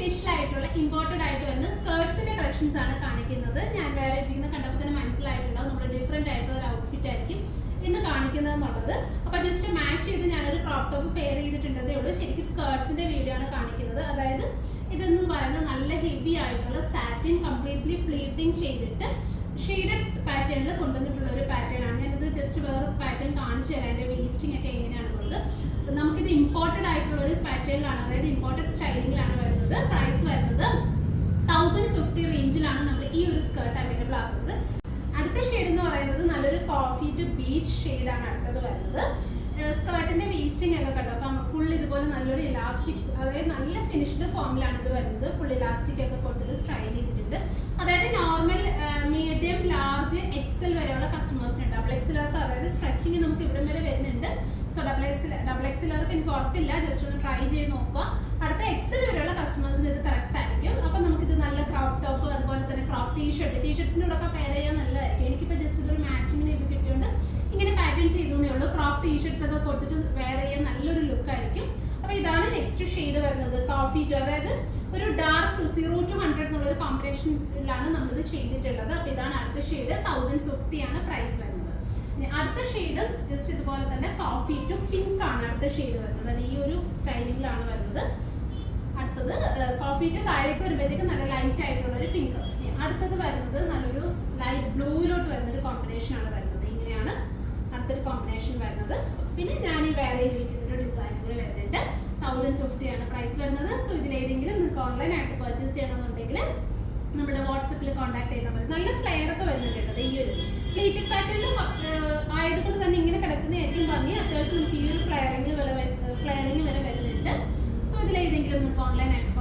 Special ആയിട്ടുള്ള imported ആയിട്ട് വരുന്ന സ്കേർട്സിന്റെ കളക്ഷൻസ് ആണ് കാണിക്കുന്നത്. ഞാൻ വേറെ ഇരിക്കുന്ന കണ്ടപ്പോൾ തന്നെ മനസ്സിലായിട്ടുണ്ടാവും നമ്മൾ ഡിഫറെന്റ് ആയിട്ടുള്ള ഒരു ഔട്ട്ഫിറ്റ് ആയിരിക്കും ഇന്ന് കാണിക്കുന്നത് എന്നുള്ളത്. അപ്പൊ ജസ്റ്റ് മാച്ച് ചെയ്ത് ഞാനൊരു ക്രോപ്പ് ടോപ്പ് പെയർ ചെയ്തിട്ടുണ്ടതേ ഉള്ളൂ. ശരിക്കും സ്കേർട്സിന്റെ വീഡിയോ ആണ് കാണിക്കുന്നത്. അതായത് ഇതെന്ന് പറയുന്നത് നല്ല ഹെവി ആയിട്ടുള്ള സാറ്റിൻ കംപ്ലീറ്റ്ലി പ്ലീറ്റിംഗ് ചെയ്തിട്ട് ഷെയ്ഡഡ് പാറ്റേണിൽ കൊണ്ടുവന്നിട്ടുള്ള ഒരു പാറ്റേൺ ആണ്. ഞാനിത് ജസ്റ്റ് വേറെ പാറ്റേൺ കാണിച്ചു തരാം, അതിന്റെ വേസ്റ്റിംഗ് ഒക്കെ എങ്ങനെയാണെന്നുള്ളത്. നമുക്കിത് ഇമ്പോർട്ടഡ് ആയിട്ടുള്ള ഒരു പാറ്റേണിലാണ്, അതായത് ഇമ്പോർട്ടഡ് സ്റ്റൈലിംഗിലാണ് വരുന്നത്. പ്രൈസ് വരുന്നത് 1050 റേഞ്ചിലാണ് നമ്മൾ ഈ ഒരു സ്കേർട്ട് അവൈലബിൾ ആക്കുന്നത്. അടുത്ത ഷെയ്ഡ് എന്ന് പറയുന്നത് നല്ലൊരു കോഫി ടു ബീച്ച് ഷെയ്ഡാണ് അടുത്തത് വരുന്നത്. സ്കേർട്ടിന്റെ വേസ്റ്റിംഗ് ഒക്കെ കണ്ടോ, അപ്പം ഫുൾ ഇതുപോലെ നല്ലൊരു ഇലാസ്റ്റിക്, അതായത് നല്ല ഫിനിഷ്ഡ് ഫോമിലാണ് ഇത് വരുന്നത്. ഫുൾ ഇലാസ്റ്റിക് ഒക്കെ കൊടുത്തിട്ട് സ്റ്റൈൽ ചെയ്തിട്ടുണ്ട്. അതായത് നോർമൽ, മീഡിയം, ലാർജ്, എക്സൽ വരെയുള്ള കസ്റ്റമേഴ്സിനുണ്ട്. ഡബിൾ എക്സലർക്ക് അതായത് സ്ട്രെച്ചിങ് നമുക്ക് ഇവിടെ വരെ വരുന്നുണ്ട്. സോ ഡബിൾ എക്സലർക്ക് എനിക്ക് ഉറപ്പില്ല, ജസ്റ്റ് ഒന്ന് ട്രൈ ചെയ്ത് നോക്കുക. അടുത്ത എക്സൽ വരെയുള്ള കസ്റ്റമേഴ്സിന് ഇത് കറക്റ്റ് ആയിരിക്കും. അപ്പം നമുക്കിത് നല്ല ക്രോപ്പ് ടോപ്പ്, അതുപോലെ തന്നെ ക്രോപ്പ് ടീഷർട്സിൻ്റെ കൂടെ ഒക്കെ പെയർ ചെയ്യാൻ നല്ലതായിരിക്കും. എനിക്കിപ്പോൾ ജസ്റ്റ് ഇതൊരു മാച്ചിങ്ങിന് ഇത് കിട്ടിയോണ്ട് ഇങ്ങനെ പാറ്റേൺ ചെയ്തേ ഉള്ളൂ. ക്രോപ്പ് ടീഷർട്സ് ഒക്കെ കൊടുത്തിട്ട് വെയർ ചെയ്യാൻ നല്ലൊരു ലുക്ക് ആയിരിക്കും. അപ്പൊ ഇതാണ് നെക്സ്റ്റ് ഷെയ്ഡ് വരുന്നത്, കോഫി ടു, അതായത് ഒരു ഡാർക്ക് ടു 0 to 100 എന്നുള്ള ഒരു കോമ്പിനേഷനിലാണ് നമ്മളിത് ചെയ്തിട്ടുള്ളത്. അപ്പൊ ഇതാണ് അടുത്ത ഷെയ്ഡ്. 1050 ആണ് പ്രൈസ് വരുന്നത്. അടുത്ത ഷെയ്ഡ് ജസ്റ്റ് ഇതുപോലെ തന്നെ കോഫി ടു പിങ്ക് ആണ് അടുത്ത ഷെയ്ഡ് വരുന്നത്. ഈ ഒരു സ്റ്റൈലിംഗിലാണ് വരുന്നത്. അടുത്തത് കോഫി ടു താഴേക്ക് വരുമ്പോഴത്തേക്ക് നല്ല ലൈറ്റ് ആയിട്ടുള്ള ഒരു പിങ്ക്. അടുത്തത് വരുന്നത് നല്ലൊരു ലൈറ്റ് ബ്ലൂയിലോട്ട് വരുന്ന ഒരു കോമ്പിനേഷൻ ആണ് വരുന്നത്. ഇങ്ങനെയാണ് അടുത്തൊരു കോമ്പിനേഷൻ വരുന്നത്. പിന്നെ ഞാൻ ഈ വേറെ ചെയ്തിട്ടുള്ള ഡിസൈനുകൾ വരുന്നുണ്ട്. 1050 ആണ് പ്രൈസ് വരുന്നത്. സോ ഇതിലേതെങ്കിലും നിങ്ങൾക്ക് ഓൺലൈൻ ആയിട്ട് പർച്ചേസ് ചെയ്യണമെന്നുണ്ടെങ്കിൽ നമ്മുടെ വാട്സപ്പിൽ കോൺടാക്ട് ചെയ്താൽ മതി. നല്ല ഫ്ലെയർ ഒക്കെ വരുന്നുണ്ട്. ഈ ഒരു പ്ലീറ്റഡ് പാറ്റേണിൽ ആയതുകൊണ്ട് തന്നെ ഇങ്ങനെ കിടക്കുന്നതായിരിക്കും ഭംഗി. അത്യാവശ്യം നമുക്ക് ഈ ഒരു ഫ്ലെയറിംഗ് വരെ വരുന്നുണ്ട്. സോ ഇതിലേതെങ്കിലും നിങ്ങൾക്ക് ഓൺലൈൻ ആയിട്ട്